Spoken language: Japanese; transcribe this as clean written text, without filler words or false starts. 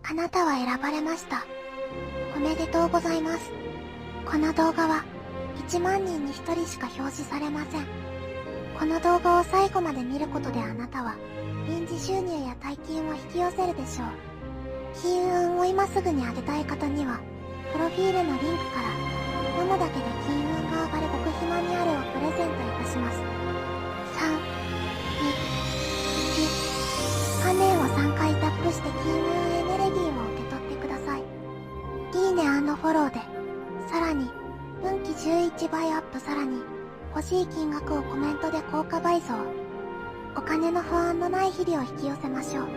あなたは選ばれました。おめでとうございます。この動画は1万人に1人しか表示されません。この動画を最後まで見ることであなたは臨時収入や大金を引き寄せるでしょう。金運を今すぐに上げたい方には、プロフィールのリンクから読むだけで金運が上がる極秘マニュアルをプレゼントいたします。3、2、1、画面を3回タップして金運エネルギーを受け取ってください。いいね&フォローで、さらに、運気11倍アップ、さらに、欲しい金額をコメントで効果倍増。お金の不安のない日々を引き寄せましょう。